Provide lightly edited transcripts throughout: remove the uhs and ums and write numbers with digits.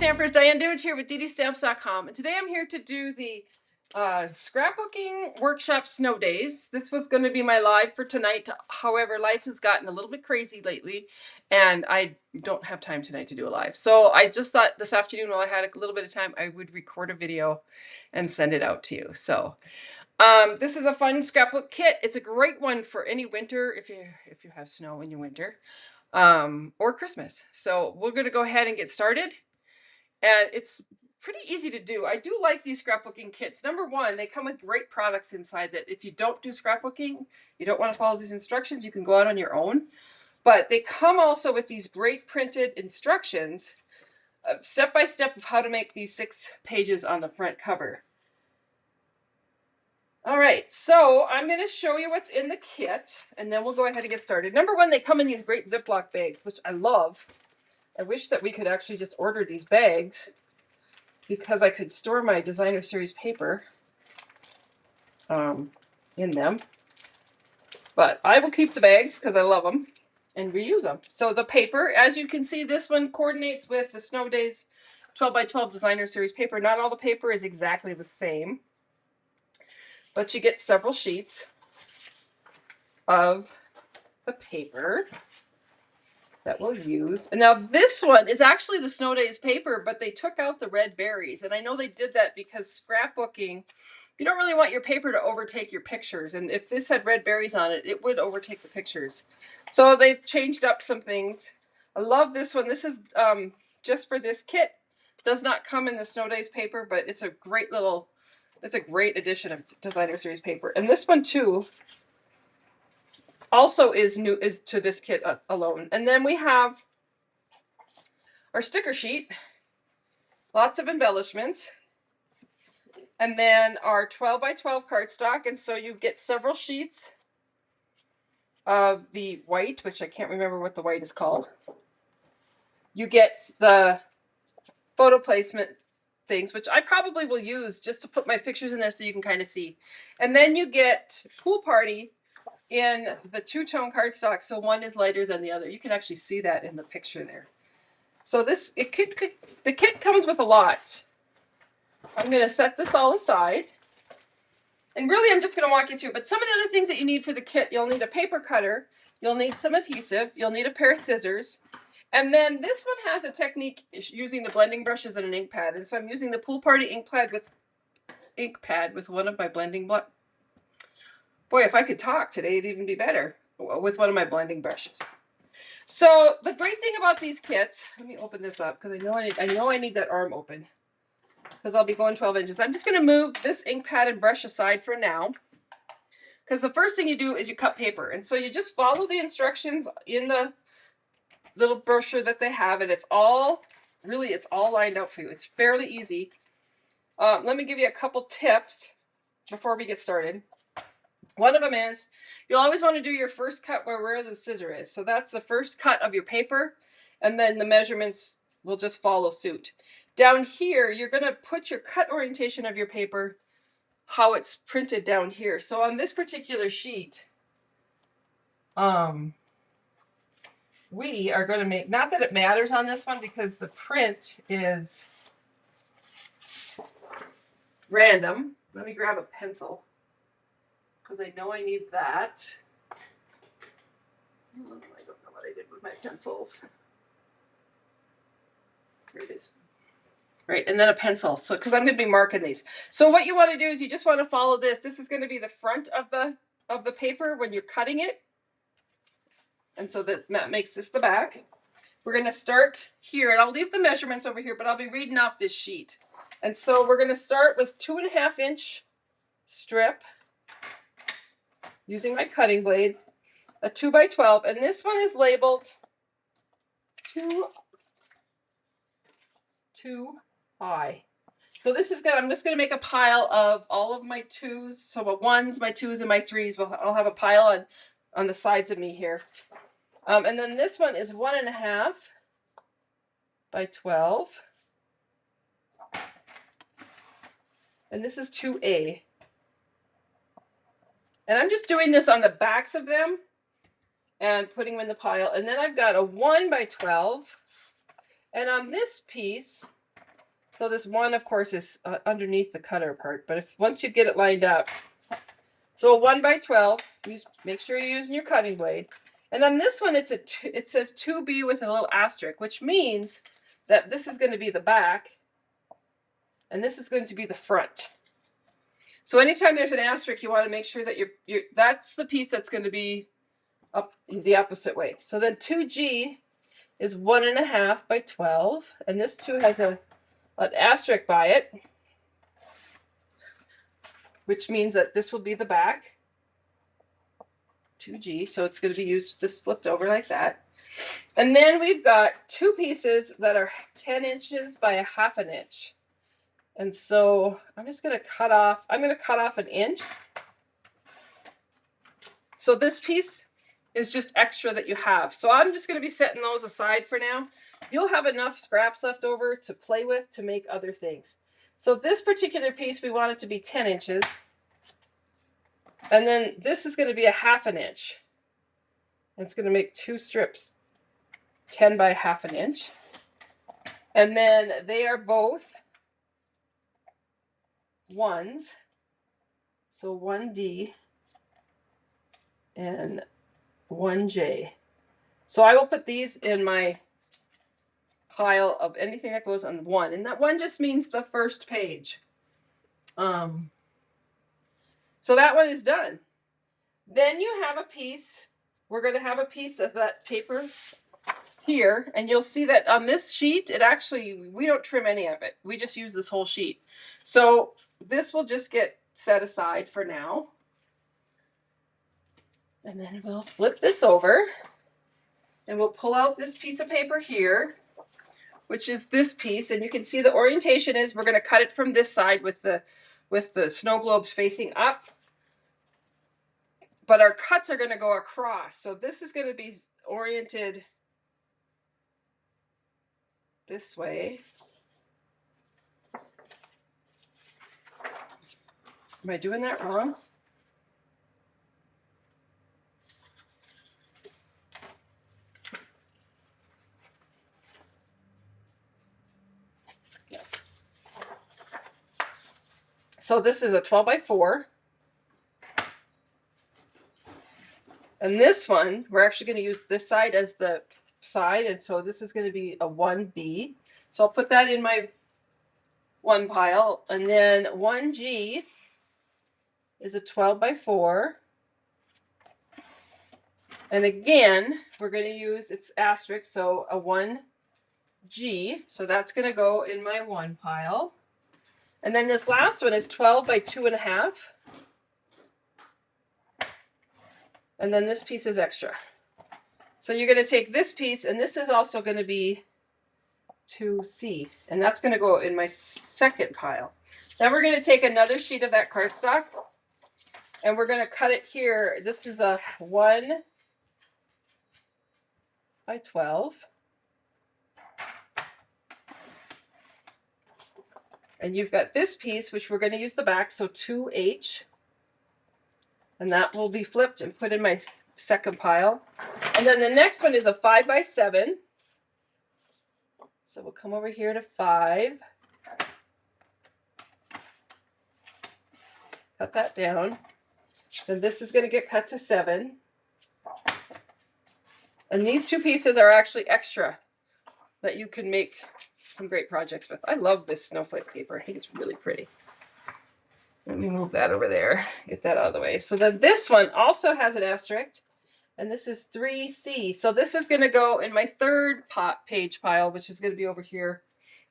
Stampers, Diane Dimich here with DDStamps.com, and today I'm here to do the scrapbooking workshop snow days. This was going to be my live for tonight. However, life has gotten a little bit crazy lately, and I don't have time tonight to do a live. So I just thought this afternoon, while I had a little bit of time, I would record a video and send it out to you. So this is a fun scrapbook kit. It's a great one for any winter if you have snow in your winter, or Christmas. So we're going to go ahead and get started. And it's pretty easy to do. I do like these scrapbooking kits. Number one, they come with great products inside that if you don't do scrapbooking, you don't want to follow these instructions, you can go out on your own. But they come also with these great printed instructions, step by step of how to make these 6 pages on the front cover. All right, so I'm going to show you what's in the kit, and then we'll go ahead and get started. Number one, they come in these great Ziploc bags, which I love. I wish that we could actually just order these bags because I could store my designer series paper in them. But I will keep the bags because I love them and reuse them. So the paper, as you can see, this one coordinates with the Snow Days 12 by 12 designer series paper. Not all the paper is exactly the same, but you get several sheets of the paper that we'll use. And now this one is actually the Snow Days paper, but they took out the red berries. And I know they did that because scrapbooking, you don't really want your paper to overtake your pictures. And if this had red berries on it, it would overtake the pictures. So they've changed up some things. I love this one. This is just for this kit. Does not come in the Snow Days paper, but it's a great addition of designer series paper. And this one too also is to this kit alone. And then we have our sticker sheet, lots of embellishments, and then our 12 by 12 cardstock. And so you get several sheets of the white, which I can't remember what the white is called. You get the photo placement things, which I probably will use just to put my pictures in there so you can kind of see. And then you get Pool Party in the two-tone cardstock, so one is lighter than the other. You can actually see that in the picture there. So the kit comes with a lot. I'm going to set this all aside, and really I'm just going to walk you through. But some of the other things that you need for the kit, you'll need a paper cutter, you'll need some adhesive, you'll need a pair of scissors, and then this one has a technique using the blending brushes and an ink pad. And so I'm using the Pool Party ink pad with one of my blending Boy, if I could talk today, it'd even be better with one of my blending brushes. So the great thing about these kits, let me open this up because I know I need that arm open because I'll be going 12 inches. I'm just going to move this ink pad and brush aside for now because the first thing you do is you cut paper. And so you just follow the instructions in the little brochure that they have, and it's all lined out for you. It's fairly easy. Let me give you a couple tips before we get started. One of them is you'll always want to do your first cut where the scissor is. So that's the first cut of your paper, and then the measurements will just follow suit. Down here, you're going to put your cut orientation of your paper, how it's printed down here. So on this particular sheet, we are going to make, not that it matters on this one because the print is random. Let me grab a pencil, because I know I need that. I don't know what I did with my pencils. Here it is. Right, and then a pencil. So, because I'm going to be marking these. So what you want to do is you just want to follow this. This is going to be the front of the paper when you're cutting it. And so that makes this the back. We're going to start here, and I'll leave the measurements over here, but I'll be reading off this sheet. And so we're going to start with 2.5 inch strip, using my cutting blade, a 2 by 12, and this one is labeled 2I. So this is good. I'm just going to make a pile of all of my 2s. So my 1s, my 2s, and my 3s. I'll have a pile on the sides of me here. And then this one is 1.5 by 12. And this is 2A. And I'm just doing this on the backs of them and putting them in the pile. And then I've got a 1 by 12. And on this piece, So this one, of course, is underneath the cutter part, but once you get it lined up, so a 1 by 12, make sure you're using your cutting blade. And then this one, it says 2B with a little asterisk, which means that this is going to be the back, and this is going to be the front. So anytime there's an asterisk, you want to make sure that that's the piece that's going to be up the opposite way. So then 2G is 1.5 by 12, and this too has an asterisk by it, which means that this will be the back, 2G, so it's going to be used this flipped over like that. And then we've got two pieces that are 10 inches by 1/2 inch. And so I'm just going to cut off, I'm going to cut off 1 inch. So this piece is just extra that you have. So I'm just going to be setting those aside for now. You'll have enough scraps left over to play with to make other things. So this particular piece, we want it to be 10 inches. And then this is going to be 1/2 inch. It's going to make 2 strips, 10 by 1/2 inch. And then they are both 1s. So 1D and 1J. So I will put these in my pile of anything that goes on 1. And that 1 just means the first page. So that one is done. Then you have a piece, we're going to have a piece of that paper here, and you'll see that on this sheet, we don't trim any of it. We just use this whole sheet. So this will just get set aside for now. And then we'll flip this over, and we'll pull out this piece of paper here, which is this piece, and you can see the orientation is we're going to cut it from this side with the snow globes facing up, but our cuts are going to go across. So this is going to be oriented this way. Am I doing that wrong? So this is a 12 by 4. And this one, we're actually going to use this side as the side. And so this is going to be a 1B. So I'll put that in my 1 pile. And then 1G is a 12 by 4. And again, we're going to use its asterisk. So a 1G. So that's going to go in my 1 pile. And then this last one is 12 by 2.5. And then this piece is extra. So you're going to take this piece, and this is also going to be 2C. And that's going to go in my 2nd pile. Then we're going to take another sheet of that cardstock, and we're going to cut it here. This is a 1 by 12. And you've got this piece, which we're going to use the back, so 2H. And that will be flipped and put in my 2nd pile. And then the next one is a 5 by 7. So we'll come over here to 5. Cut that down. Then this is going to get cut to 7. And these 2 pieces are actually extra that you can make some great projects with. I love this snowflake paper. I think it's really pretty. Let me move that over there. Get that out of the way. So then this one also has an asterisk, and this is 3C. So this is going to go in my 3rd page pile, which is going to be over here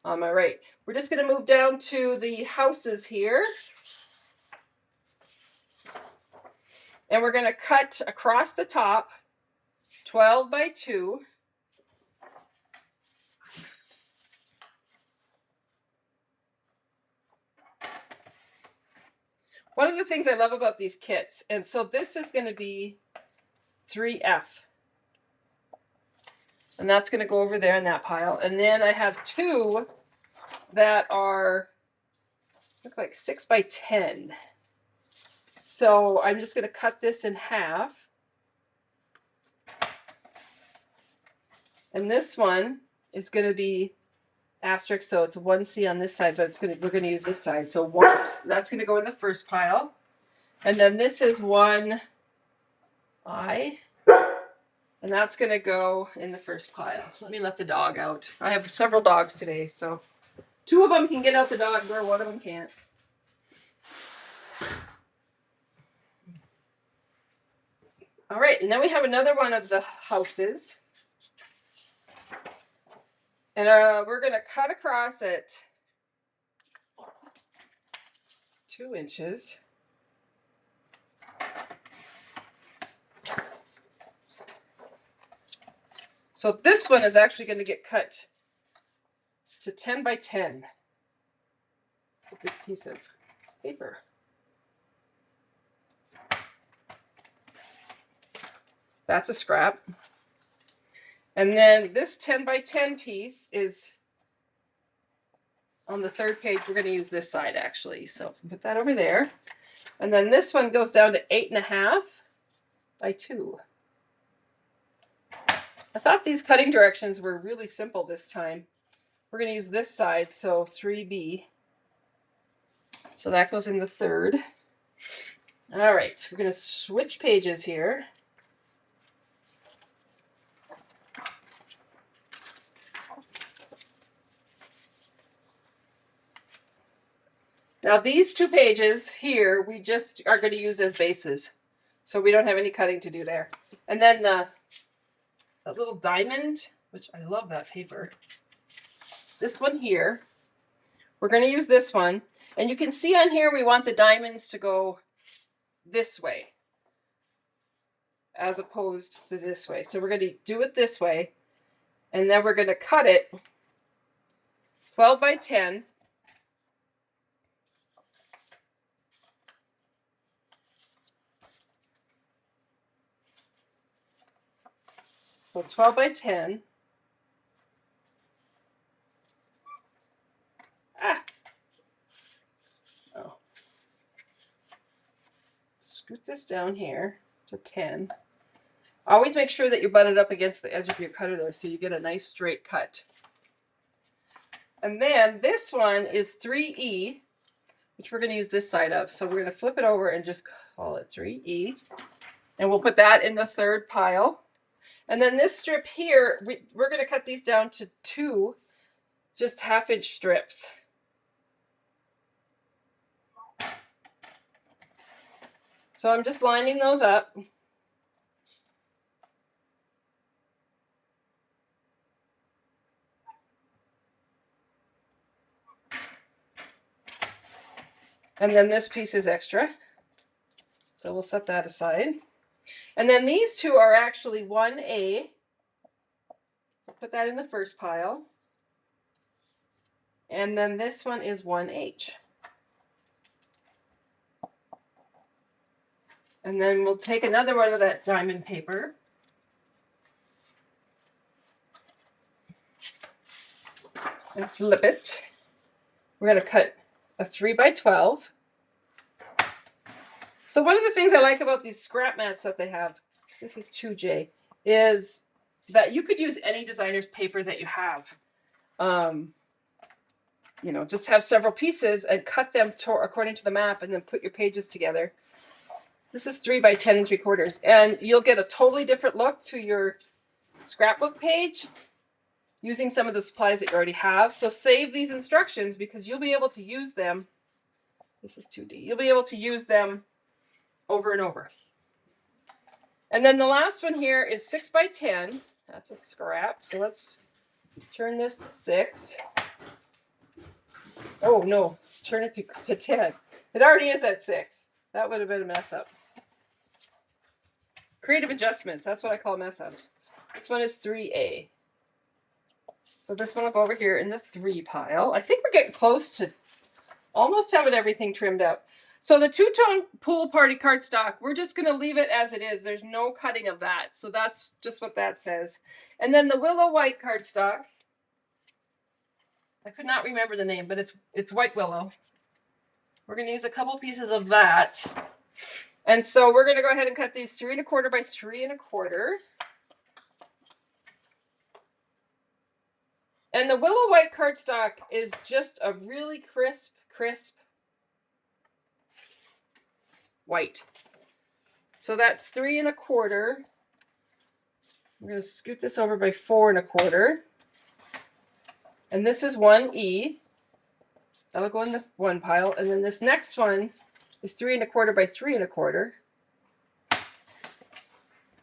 on my right. We're just going to move down to the houses here. And we're going to cut across the top 12 by 2. One of the things I love about these kits, and so this is going to be 3F. And that's going to go over there in that pile. And then I have 2 that look like 6 by 10. So I'm just going to cut this in half. And this one is going to be asterisk, so it's 1C on this side, but we're gonna use this side. So one, that's gonna go in the first pile. And then this is 1I, and that's gonna go in the first pile. Let me let the dog out. I have several dogs today, so 2 of them can get out the dog door, 1 of them can't. All right, and then we have another one of the houses. And we're going to cut across at 2 inches. So this one is actually going to get cut to 10 by 10. It's a big piece of paper. That's a scrap. And then this 10 by 10 piece is on the 3rd page. We're going to use this side actually. So put that over there. And then this one goes down to 8.5 by 2. I thought these cutting directions were really simple this time. We're going to use this side, so 3B. So that goes in the 3rd. All right, we're going to switch pages here. Now these 2 pages here, we just are going to use as bases. So we don't have any cutting to do there. And then the little diamond, which I love that paper. This one here, we're going to use this one. And you can see on here, we want the diamonds to go this way as opposed to this way. So we're going to do it this way. And then we're going to cut it 12 by 10. So 12 by 10. Oh. Scoot this down here to 10. Always make sure that you butt it up against the edge of your cutter there so you get a nice straight cut. And then this one is 3E, which we're going to use this side of. So we're going to flip it over and just call it 3E. And we'll put that in the 3rd pile. And then this strip here, we're going to cut these down to 2 just 1/2-inch strips. So I'm just lining those up. And then this piece is extra. So we'll set that aside. And then these 2 are actually 1A. I'll put that in the first pile. And then this one is 1H. And then we'll take another one of that diamond paper. And flip it. We're going to cut a 3 by 12. So one of the things I like about these scrap mats that they have, this is 2J, is that you could use any designer's paper that you have. You know, just have several pieces and cut them according to the map and then put your pages together. This is 3 by 10 3/4. And you'll get a totally different look to your scrapbook page using some of the supplies that you already have. So save these instructions because you'll be able to use them. This is 2D. You'll be able to use them over and over. And then the last one here is 6 by 10. That's a scrap. So let's turn this to 6. Oh no, let's turn it to 10. It already is at 6. That would have been a mess up. Creative adjustments, that's what I call mess ups. This one is 3A. So this one will go over here in the 3 pile. I think we're getting close to almost having everything trimmed up. So the 2-tone pool party cardstock, we're just going to leave it as it is. There's no cutting of that. So that's just what that says. And then the willow white cardstock. I could not remember the name, but it's white willow. We're going to use a couple pieces of that. And so we're going to go ahead and cut these 3 1/4 by 3 1/4. And the Willow White cardstock is just a really crisp white. So that's 3 1/4. I'm going to scoot this over by 4 1/4. And this is 1E. That'll go in the one pile. And then this next one is 3 1/4 by 3 1/4.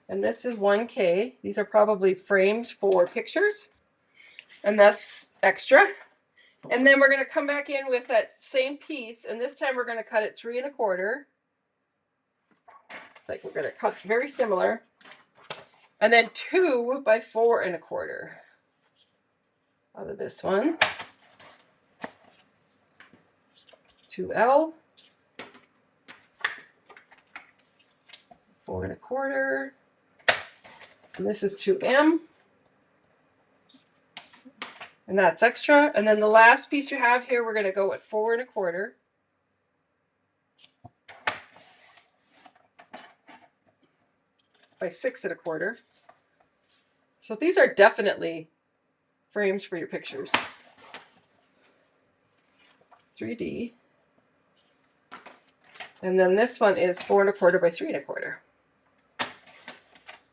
And this is 1K. These are probably frames for pictures. And that's extra. And then we're going to come back in with that same piece. And this time we're going to cut it 3 1/4. It's like we're going to cut very similar. And then 2 by 4 1/4 out of this one. 2L. 4 1/4. And this is 2M. And that's extra. And then the last piece you have here, we're going to go at 4 1/4. By 6 1/4. So these are definitely frames for your pictures. 3D. And then this one is 4 1/4 by 3 1/4.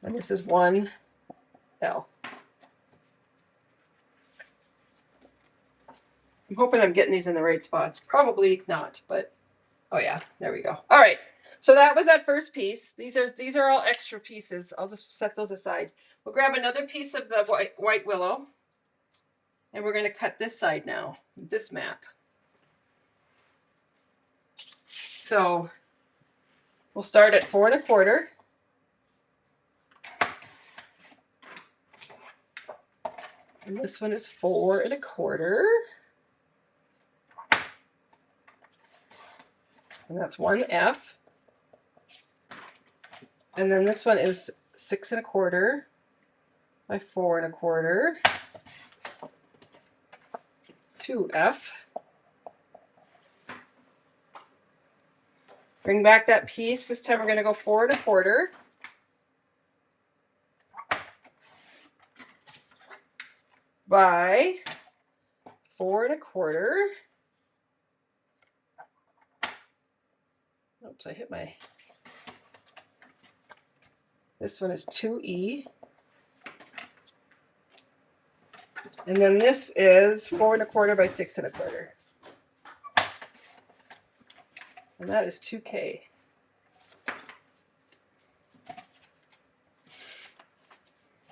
And this is 1L. I'm hoping I'm getting these in the right spots. Probably not, but oh yeah, there we go. All right. So that was that first piece. These are all extra pieces. I'll just set those aside. We'll grab another piece of the white willow, and we're going to cut this side now, this map. So we'll start at 4 1/4. And this one is 4 1/4. And that's 1F. And then this one is 6 1/4 by 4 1/4. 2F. Bring back that piece. This time we're going to go 4 1/4. By 4 1/4. Oops, I hit my... This one is 2E. And then this is 4 1/4 by 6 1/4. And that is 2K.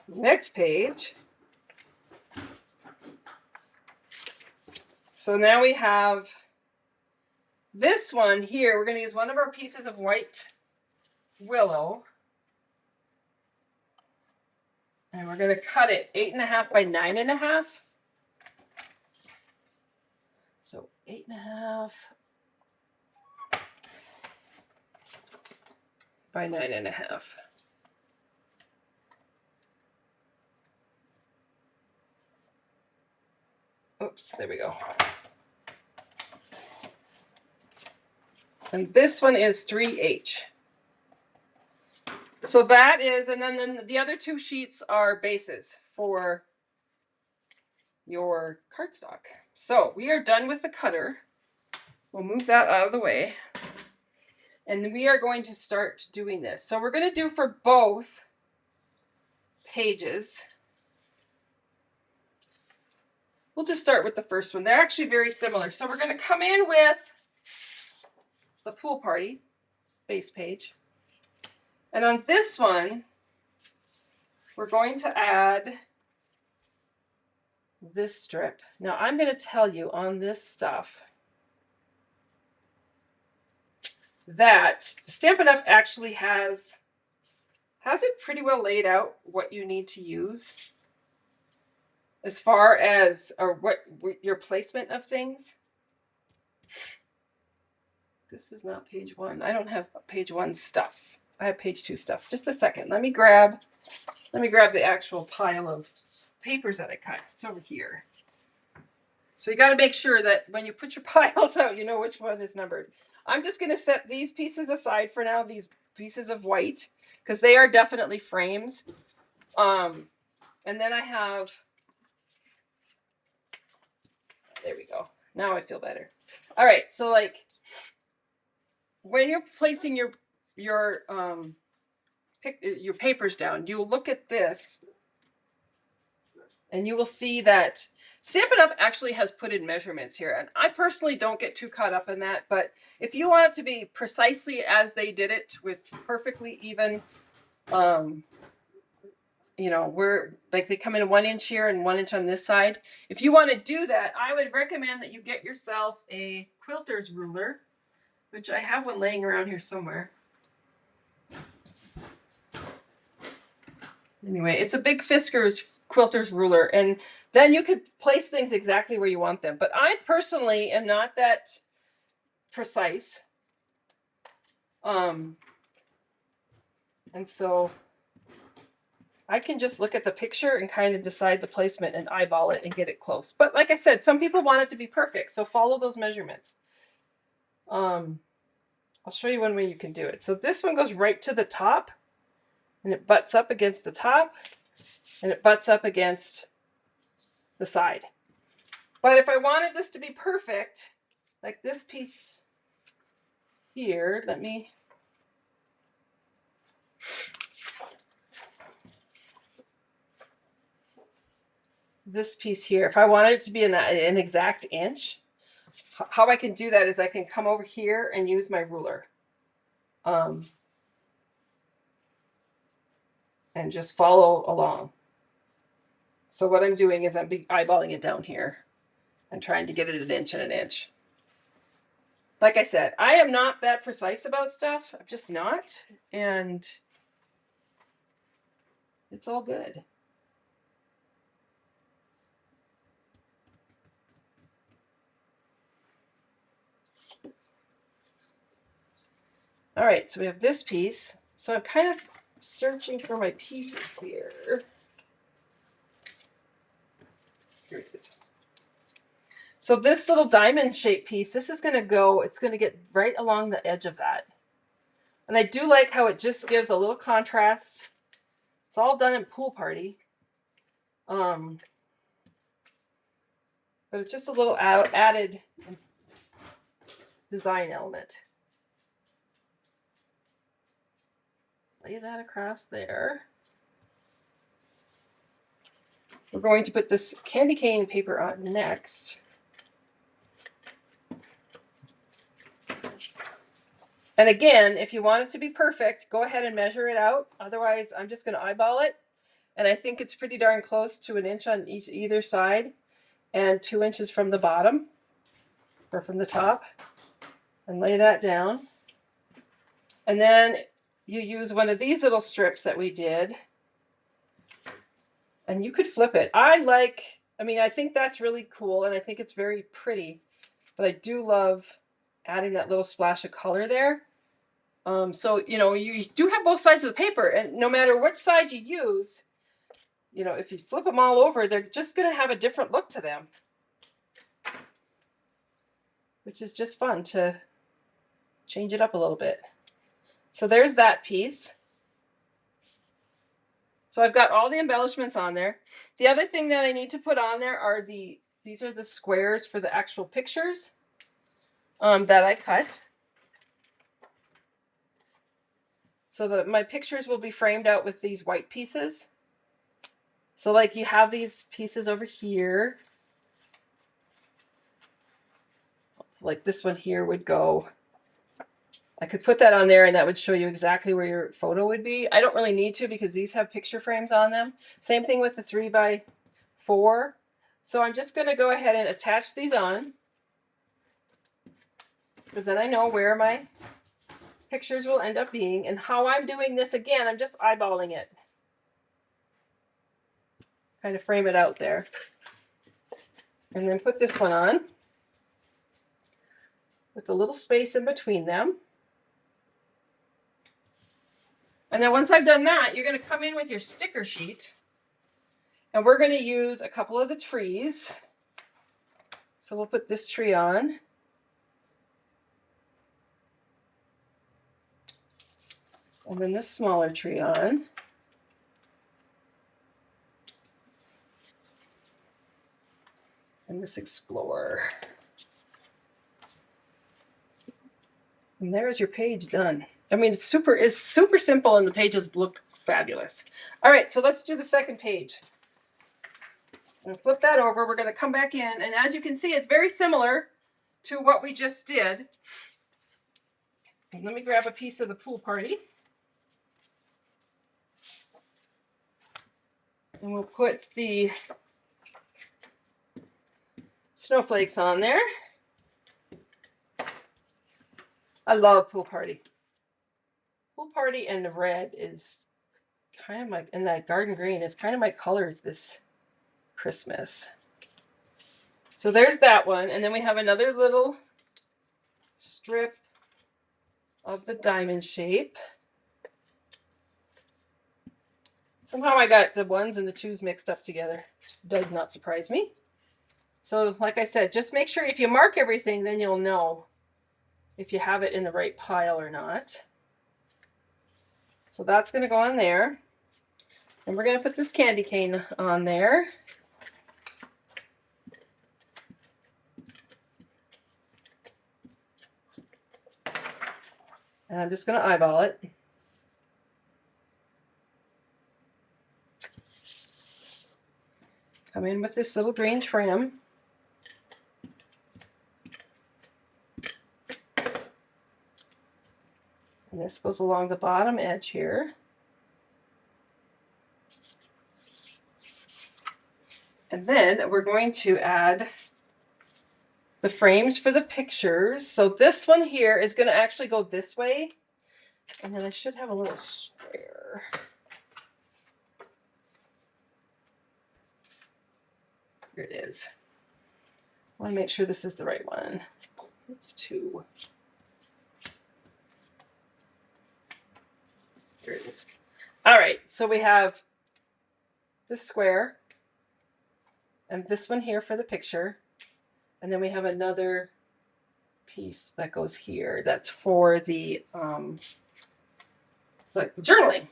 Next page. So now we have this one here. We're going to use one of our pieces of white willow. And we're going to cut it 8 1/2 by 9 1/2. So 8 1/2 by 9 1/2. Oops, there we go. And this one is 3H. So that is, and then the other two sheets are bases for your cardstock. So we are done with the cutter. We'll move that out of the way. And we are going to start doing this. So we're going to do for both pages. We'll just start with the first one. They're actually very similar. So we're going to come in with the pool party base page. And on this one, we're going to add this strip. Now I'm going to tell you on this stuff that Stampin' Up! Actually has it pretty well laid out what you need to use as far as what your placement of things. This is not page 1. I don't have page 1 stuff. I have page 2 stuff. Just a second. Let me grab the actual pile of papers that I cut. It's over here. So you got to make sure that when you put your piles out, you know which one is numbered. I'm just going to set these pieces aside for now, these pieces of white, because they are definitely frames. And then I have There we go. Now I feel better. All right, so like when you're placing your papers down, you will look at this and you will see that Stampin' Up! Actually has put in measurements here. And I personally don't get too caught up in that, but if you want it to be precisely as they did it with perfectly even, you know, where like they come in 1 inch here and 1 inch on this side. If you want to do that, I would recommend that you get yourself a quilter's ruler, which I have one laying around here somewhere. Anyway, it's a big Fisker's quilter's ruler, and then you could place things exactly where you want them. But I personally am not that precise. And so I can just look at the picture and kind of decide the placement and eyeball it and get it close. But like I said, some people want it to be perfect, so follow those measurements. I'll show you one way you can do it. So this one goes right to the top, and it butts up against the top, and it butts up against the side. But if I wanted this to be perfect, like this piece here, this piece here, if I wanted it to be an exact inch, how I can do that is I can come over here and use my ruler. And just follow along. So what I'm doing is I'm eyeballing it down here and trying to get it 1 inch and 1 inch. Like I said, I am not that precise about stuff. I'm just not. And it's all good. All right, so we have this piece. So I'm kind of searching for my pieces here. Here it is. So this little diamond shaped piece, this is going to go, it's going to get right along the edge of that. And I do like how it just gives a little contrast. It's all done in Pool Party. But it's just a little added design element. Lay that across there. We're going to put this candy cane paper on next. And again, if you want it to be perfect, go ahead and measure it out. Otherwise, I'm just going to eyeball it. And I think it's pretty darn close to 1 inch on either side and 2 inches from the bottom or from the top. And lay that down. And then you use one of these little strips that we did. And you could flip it. I think that's really cool, and I think it's very pretty. But I do love adding that little splash of color there. So, you know, you do have both sides of the paper, and no matter which side you use, you know, if you flip them all over, they're just going to have a different look to them. Which is just fun to change it up a little bit. So there's that piece. So I've got all the embellishments on there. The other thing that I need to put on there are these are the squares for the actual pictures that I cut. So that my pictures will be framed out with these white pieces. So like you have these pieces over here. Like this one here would go. I could put that on there and that would show you exactly where your photo would be. I don't really need to because these have picture frames on them. Same thing with the 3x4. So I'm just going to go ahead and attach these on, because then I know where my pictures will end up being. And how I'm doing this, again, I'm just eyeballing it. Kind of frame it out there. And then put this one on with a little space in between them. And then once I've done that, you're going to come in with your sticker sheet. And we're going to use a couple of the trees. So we'll put this tree on. And then this smaller tree on. and this Explorer. And there's your page done. I mean, it's super simple and the pages look fabulous. All right, so let's do the second page. I'm gonna flip that over. We're gonna come back in, and as you can see, it's very similar to what we just did. And let me grab a piece of the pool party. And we'll put the snowflakes on there. I love pool party. Pool party and the red is kind of my, and that garden green is kind of my colors this Christmas. So there's that one. And then we have another little strip of the diamond shape. Somehow I got the ones and the twos mixed up together. Does not surprise me. So like I said, just make sure if you mark everything, then you'll know if you have it in the right pile or not. So that's going to go on there. And we're going to put this candy cane on there. And I'm just going to eyeball it. Come in with this little green trim. And this goes along the bottom edge here. And then we're going to add the frames for the pictures. So this one here is going to actually go this way. And then I should have a little square. Here it is. I want to make sure this is the right one. It's 2. Here it is. All right, so we have this square and this one here for the picture. And then we have another piece that goes here. That's for the journaling.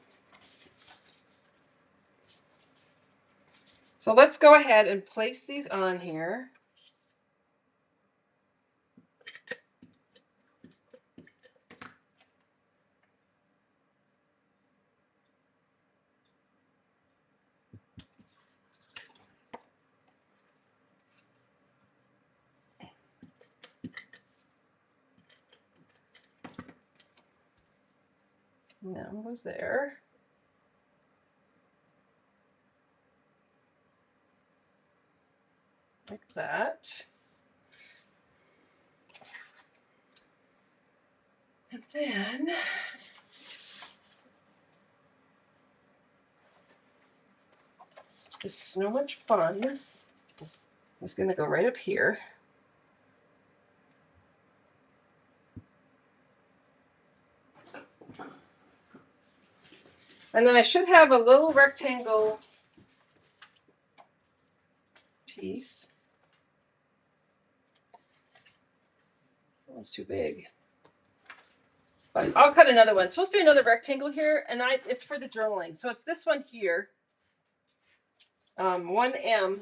So let's go ahead and place these on here. And that one was there. Like that. And then this is so much fun. It's going to go right up here. And then I should have a little rectangle piece. That one's too big. But I'll cut another one. It's supposed to be another rectangle here, and it's for the journaling. So it's this one here, 1M,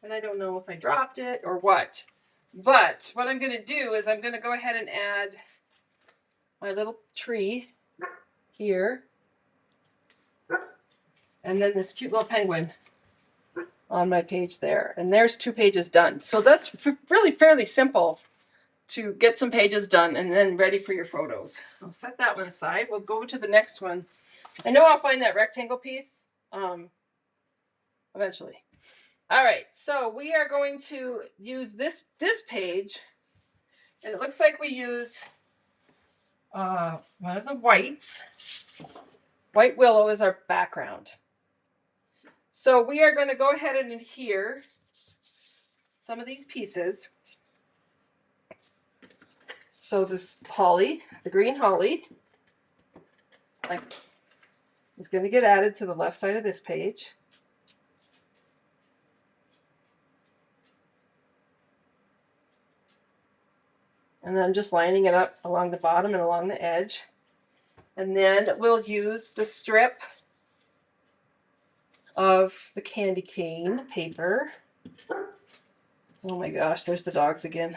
and I don't know if I dropped it or what. But what I'm going to do is I'm going to go ahead and add my little tree here. And then this cute little penguin on my page there. And there's 2 pages done. So that's really fairly simple to get some pages done and then ready for your photos. I'll set that one aside. We'll go to the next one. I know I'll find that rectangle piece eventually. All right, so we are going to use this page. And it looks like we use one of the whites. White willow is our background. So we are going to go ahead and adhere some of these pieces. So this holly, the green holly, is going to get added to the left side of this page. And then I'm just lining it up along the bottom and along the edge. And then we'll use the strip of the candy cane paper. Oh my gosh, there's the dogs again.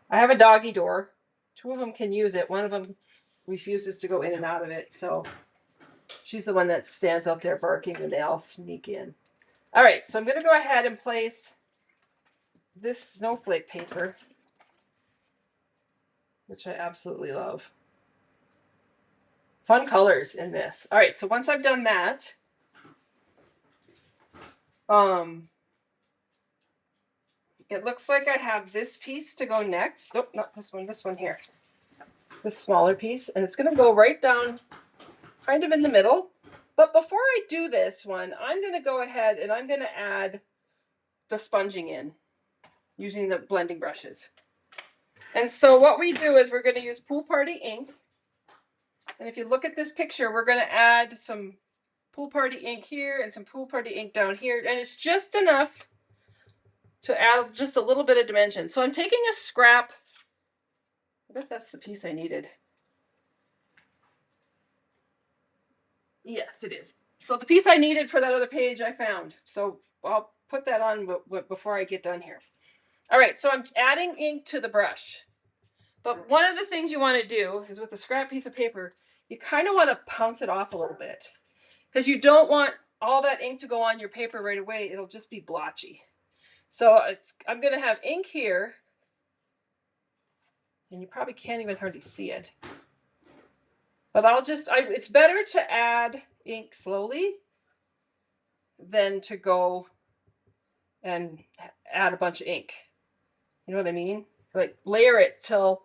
I have a doggy door. Two of them can use it. One of them refuses to go in and out of it. So she's the one that stands out there barking when they all sneak in. All right, so I'm going to go ahead and place this snowflake paper, which I absolutely love. Fun colors in this. All right, so once I've done that, it looks like I have this piece to go next. Nope, not this one here. This smaller piece, and it's going to go right down kind of in the middle. But before I do this one, I'm going to go ahead and I'm going to add the sponging in using the blending brushes. And so what we do is we're going to use Pool Party ink. And if you look at this picture, we're going to add some Pool Party ink here and some Pool Party ink down here. And it's just enough to add just a little bit of dimension. So I'm taking a scrap. I bet that's the piece I needed. Yes, it is. So the piece I needed for that other page I found. So I'll put that on before I get done here. All right, so I'm adding ink to the brush. But one of the things you want to do is with a scrap piece of paper, you kind of want to pounce it off a little bit. Because you don't want all that ink to go on your paper right away. It'll just be blotchy. So I'm going to have ink here. And you probably can't even hardly see it. But it's better to add ink slowly than to go and add a bunch of ink. You know what I mean? Like layer it till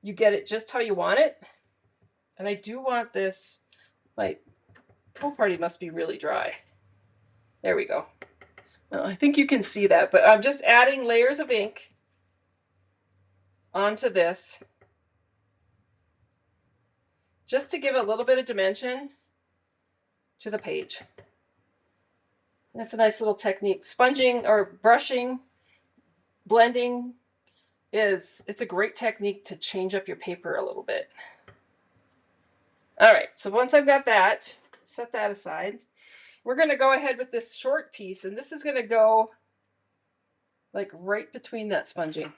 you get it just how you want it. And I do want this, like, Pool Party must be really dry. There we go. Well, I think you can see that, but I'm just adding layers of ink onto this just to give a little bit of dimension to the page. That's a nice little technique. Sponging or brushing, blending it's a great technique to change up your paper a little bit. All right, so once I've got that, set that aside. We're going to go ahead with this short piece, and this is going to go like right between that sponging.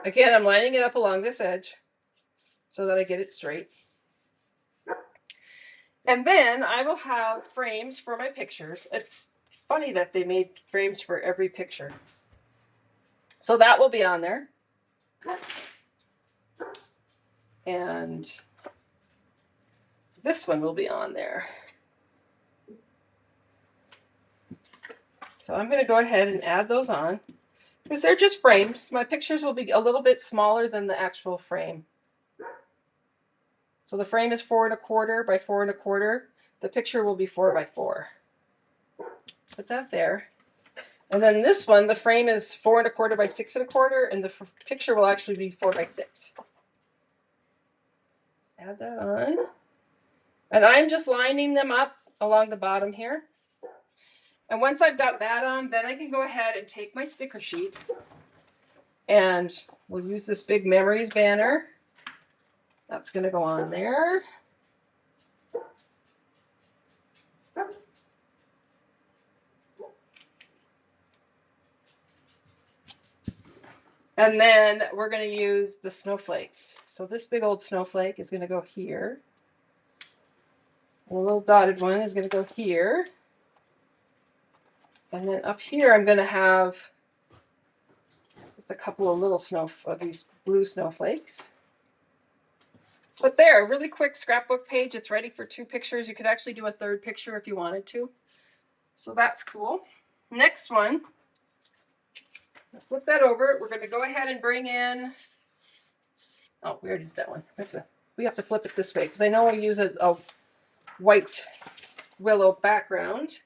Again, I'm lining it up along this edge so that I get it straight. And then I will have frames for my pictures. It's funny that they made frames for every picture. So that will be on there. And this one will be on there. So I'm going to go ahead and add those on because they're just frames. My pictures will be a little bit smaller than the actual frame. So the frame is 4 1/4 by 4 1/4. The picture will be 4 by 4. Put that there. And then this one, the frame is 4 1/4 by 6 1/4, and the picture will actually be 4 by 6. Add that on. And I'm just lining them up along the bottom here. And once I've got that on, then I can go ahead and take my sticker sheet and we'll use this big memories banner. That's going to go on there. And then we're going to use the snowflakes. So this big old snowflake is going to go here. The little dotted one is going to go here. And then up here I'm going to have just a couple of little these blue snowflakes. But there, a really quick scrapbook page. It's ready for 2 pictures. You could actually do a 3rd picture if you wanted to. So that's cool. Next one, flip that over. We're going to go ahead and bring in, oh, we already did that one. We have to flip it this way because I know we use a white willow background.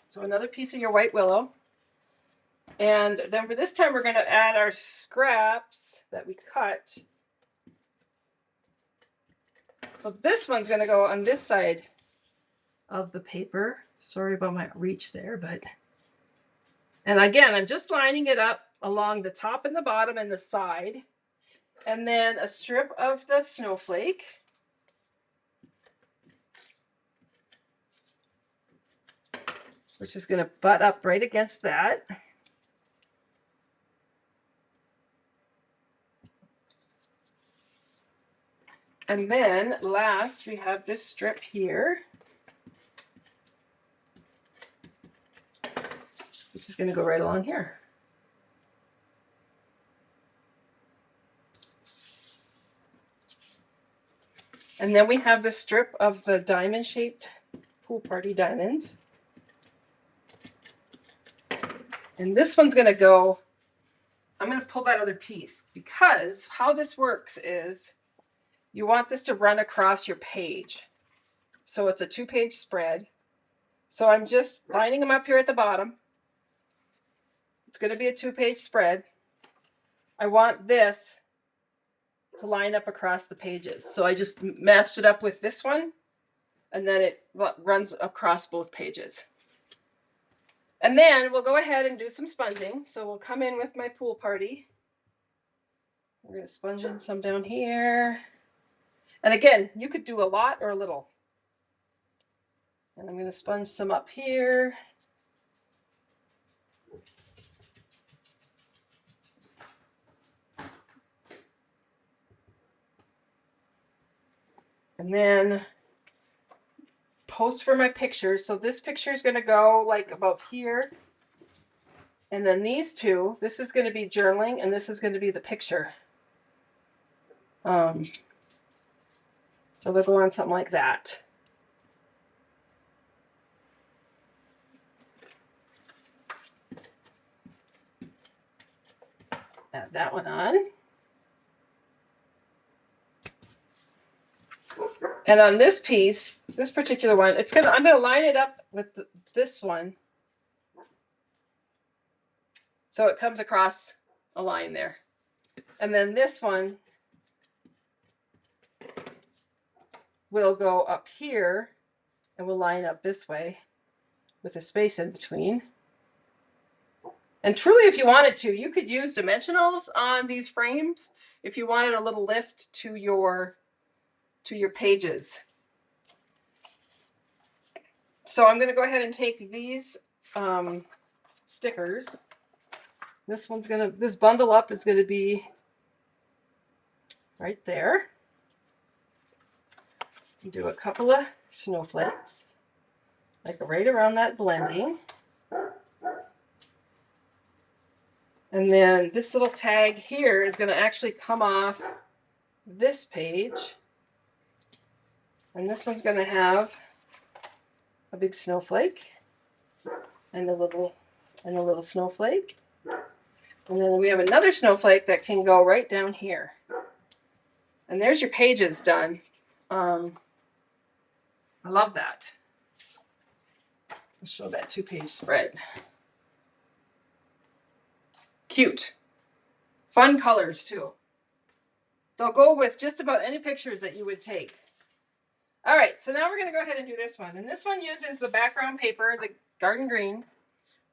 So another piece of your white willow. And then for this time, we're going to add our scraps that we cut. So this one's going to go on this side of the paper. Sorry about my reach there, but And again, I'm just lining it up along the top and the bottom and the side. And then a strip of the snowflake. Which is going to butt up right against that. And then last, we have this strip here, which is going to go right along here. And then we have this strip of the diamond-shaped pool party diamonds. And this one's going to go, I'm going to pull that other piece, because how this works is you want this to run across your page. So it's a 2-page spread. So I'm just lining them up here at the bottom. It's going to be a 2-page spread. I want this to line up across the pages. So I just matched it up with this one, and then it runs across both pages. And then we'll go ahead and do some sponging. So we'll come in with my pool party. We're going to sponge in some down here. And again, you could do a lot or a little. And I'm going to sponge some up here. And then post for my pictures. So this picture is going to go like about here. And then these two, this is going to be journaling and this is going to be the picture. So they'll go on something like that. Add that one on. And on this piece, this particular one, I'm gonna line it up with this one, so it comes across a line there. And then this one will go up here and will line up this way with a space in between. And truly, if you wanted to, you could use dimensionals on these frames if you wanted a little lift to your pages. So I'm going to go ahead and take these stickers. This bundle up is going to be right there. Do a couple of snowflakes, like right around that blending. And then this little tag here is going to actually come off this page. And this one's going to have a big snowflake and a little snowflake. And then we have another snowflake that can go right down here. And there's your pages done. I love that. I'll show that 2-page spread. Cute. Fun colors too. They'll go with just about any pictures that you would take. All right, so now we're going to go ahead and do this one. And this one uses the background paper, the garden green.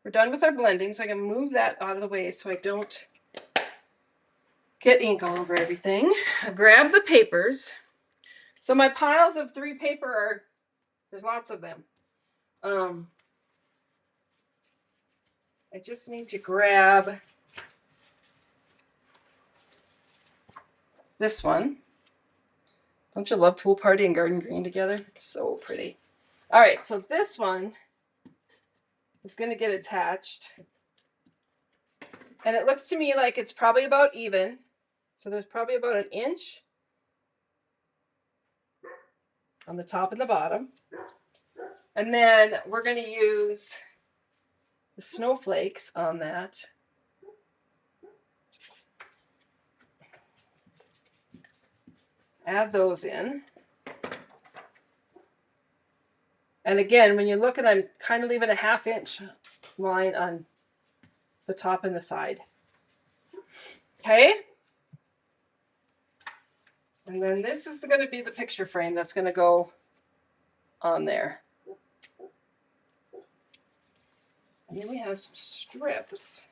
We're done with our blending, so I can move that out of the way so I don't get ink all over everything. I grab the papers. So my piles of 3 paper there's lots of them. I just need to grab this one. Don't you love pool party and garden green together? It's so pretty. All right, so this one is going to get attached. And it looks to me like it's probably about even. So there's probably about 1 inch on the top and the bottom. And then we're going to use the snowflakes on that. Add those in. And again, when you look at, I'm kind of leaving a 1/2 inch line on the top and the side. Okay. And then this is going to be the picture frame that's going to go on there. And then we have some strips.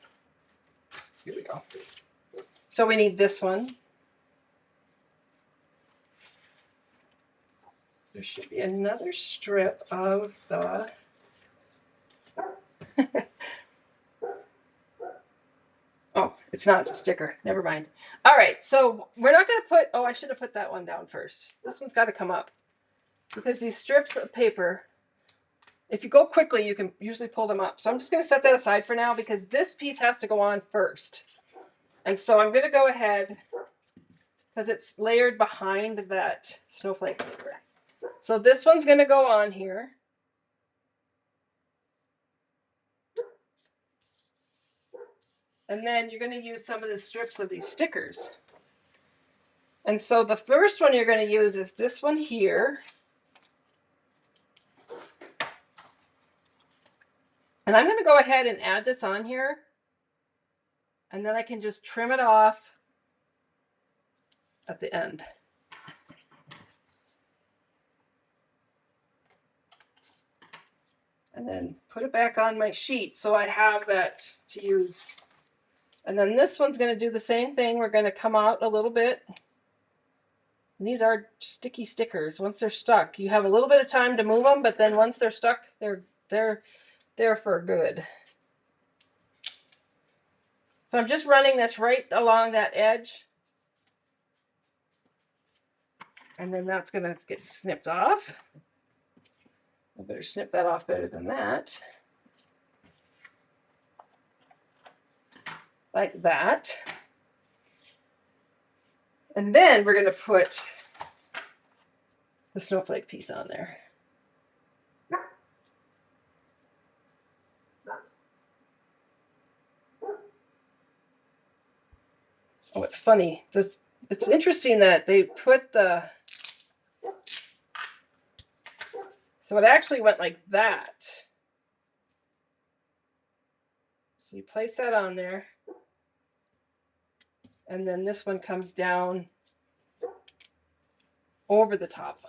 Here we go. So we need this one. There should be another strip of the oh, it's not, it's a sticker. Never mind. All right, so we're not going to put, oh, I should have put that one down first. This one's got to come up because these strips of paper, if you go quickly, you can usually pull them up. So I'm just going to set that aside for now because this piece has to go on first. And so I'm going to go ahead because it's layered behind that snowflake paper. So this one's going to go on here. And then you're going to use some of the strips of these stickers. And so the first one you're going to use is this one here. And I'm going to go ahead and add this on here. And then I can just trim it off at the end. And then put it back on my sheet so I have that to use. And then this one's going to do the same thing. We're going to come out a little bit. And these are sticky stickers. Once they're stuck, you have a little bit of time to move them, but then once they're stuck, they're there for good. So I'm just running this right along that edge. And then that's going to get snipped off. I better snip that off better than that. Like that. And then we're going to put the snowflake piece on there. Oh, it's funny. It's interesting that they put the... So it actually went like that. So you place that on there. And then this one comes down over the top.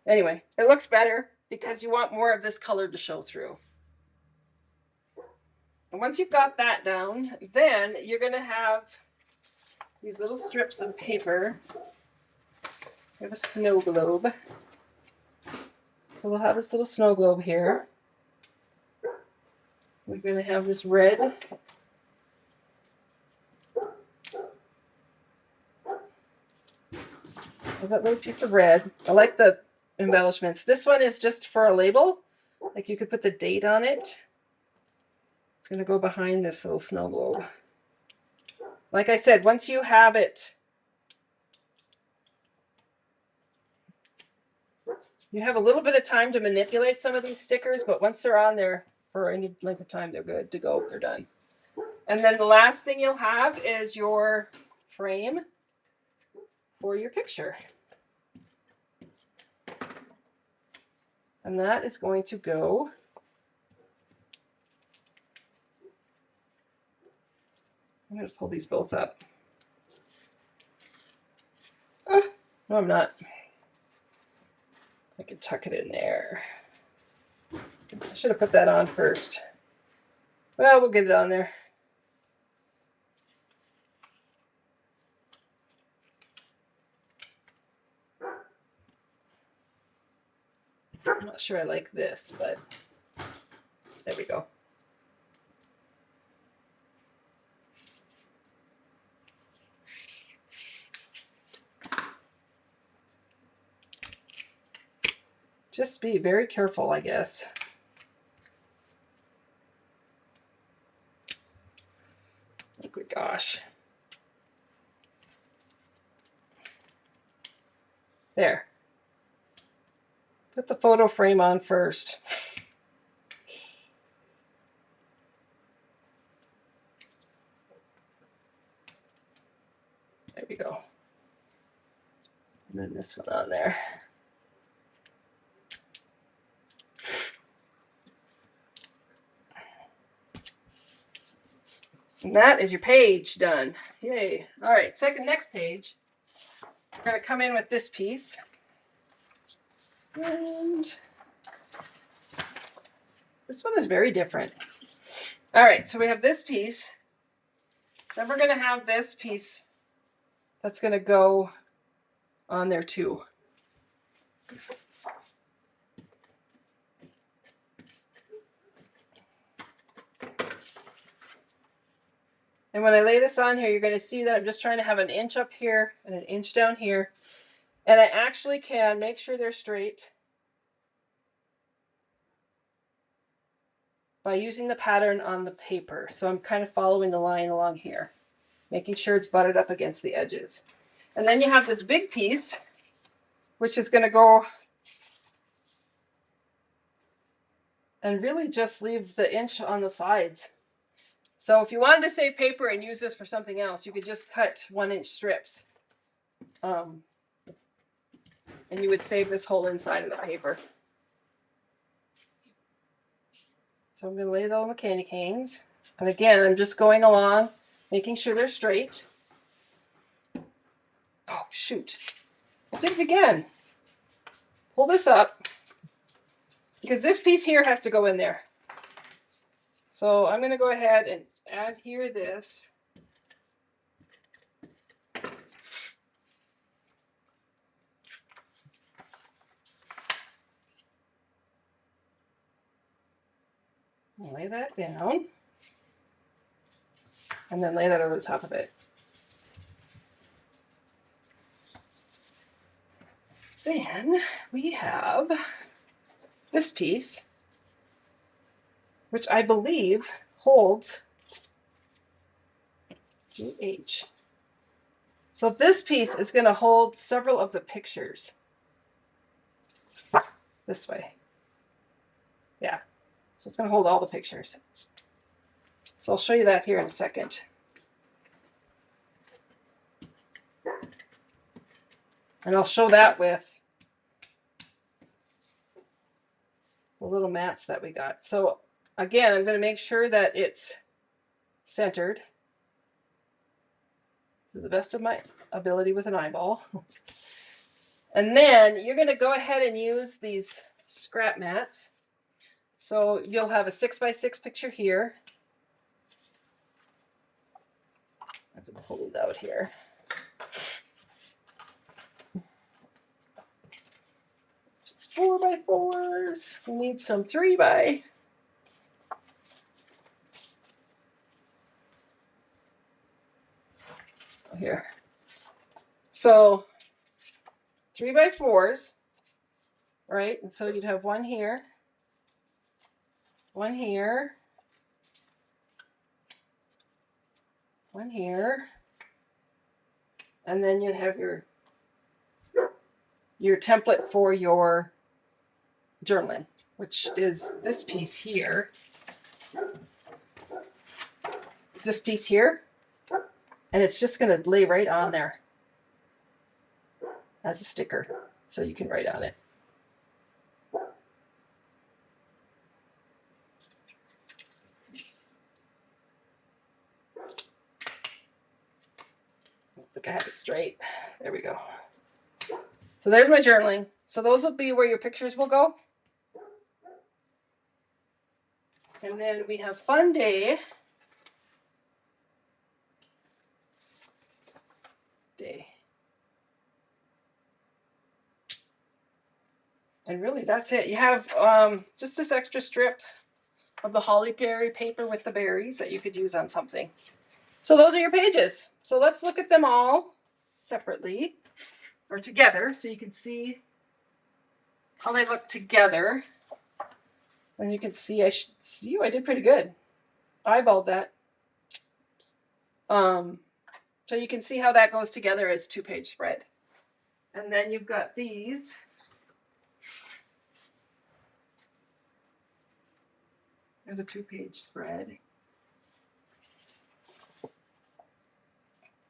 Anyway, it looks better because you want more of this color to show through. And once you've got that down, then you're going to have these little strips of paper. We have a snow globe. So we'll have this little snow globe here. We're going to have this red. That little piece of red. I like the embellishments. This one is just for a label. Like you could put the date on it. It's going to go behind this little snow globe. Like I said, once you have it, you have a little bit of time to manipulate some of these stickers, but once they're on there for any length of time, they're good to go. They're done. And then the last thing you'll have is your frame for your picture. And that is going to go I'm going to pull these both up. No, I'm not. I could tuck it in there. I should have put that on first. Well, we'll get it on there. I'm not sure I like this, but there we go. Just be very careful, I guess. Oh, good gosh. There. Put the photo frame on first. There we go. And then this one on there. And that is your page done. Yay. All right, next page. We're going to come in with this piece. And This one is very different. All right, so we have this piece. Then we're going to have this piece that's going to go on there too. And when I lay this on here, you're going to see that I'm just trying to have an inch up here and an inch down here. And I actually can make sure they're straight by using the pattern on the paper. So I'm kind of following the line along here, making sure it's butted up against the edges. And then you have this big piece, which is going to go and really just leave the inch on the sides. So if you wanted to save paper and use this for something else, you could just cut 1-inch strips. And you would save this whole inside of the paper. So I'm going to lay it on the candy canes. And again, I'm just going along, making sure they're straight. Oh, shoot. I did it again. Pull this up, because this piece here has to go in there. So I'm going to go ahead and add here this. Lay that down. And then lay that over the top of it. Then we have this piece, which I believe holds GH. So this piece is going to hold several of the pictures. This way. Yeah. So it's going to hold all the pictures. So I'll show you that here in a second. And I'll show that with the little mats that we got. So again, I'm going to make sure that it's centered to the best of my ability with an eyeball. And then you're going to go ahead and use these scrap mats. So you'll have a 6x6 picture here. I have to pull these out here. 4x4s. We need some 3x. Here. So 3x4s, right? And so you'd have one here, one here, one here, and then you have your template for your journaling, which is this piece here. It's this piece here, and it's just going to lay right on there as a sticker, so you can write on it. I think I have it straight. There we go. So there's my journaling. So those will be where your pictures will go. And then we have Fun Day. And really that's it. You have just this extra strip of the holly berry paper with the berries that you could use on something. So those are your pages. So let's look at them all separately or together so you can see how they look together. And you can see, I did pretty good. Eyeballed that. So you can see how that goes together as 2-page spread. And then you've got these. There's a 2-page spread.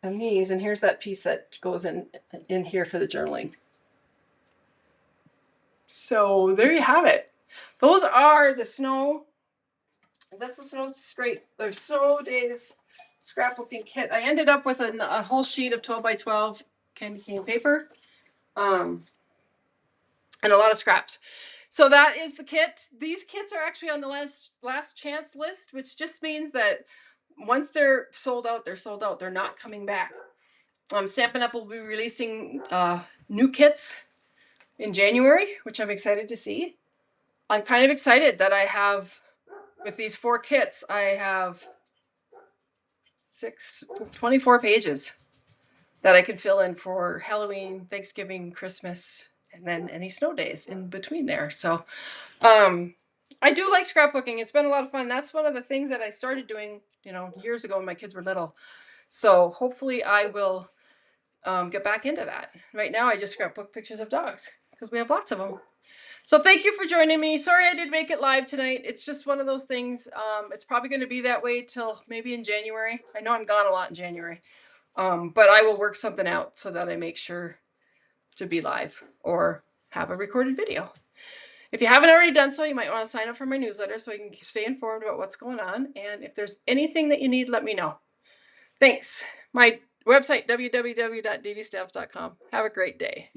And these, and here's that piece that goes in here for the journaling. So there you have it. Those are the snow. That's the Snow Days scrapbooking kit. I ended up with a whole sheet of 12x12 candy cane paper, and a lot of scraps. So that is the kit. These kits are actually on the last chance list, which just means that once they're sold out, they're sold out. They're not coming back. Stampin' Up will be releasing new kits in January, which I'm excited to see. I'm kind of excited that I have, with these 4 kits, I have 24 pages that I can fill in for Halloween, Thanksgiving, Christmas, and then any snow days in between there. So I do like scrapbooking. It's been a lot of fun. That's one of the things that I started doing, years ago when my kids were little. So hopefully I will get back into that. Right now I just scrapbook pictures of dogs because we have lots of them. So thank you for joining me. Sorry I didn't make it live tonight. It's just one of those things. It's probably going to be that way till maybe in January. I know I'm gone a lot in January. But I will work something out so that I make sure to be live or have a recorded video. If you haven't already done so, you might want to sign up for my newsletter so you can stay informed about what's going on. And if there's anything that you need, let me know. Thanks. My website, www.DDStamps.com. Have a great day.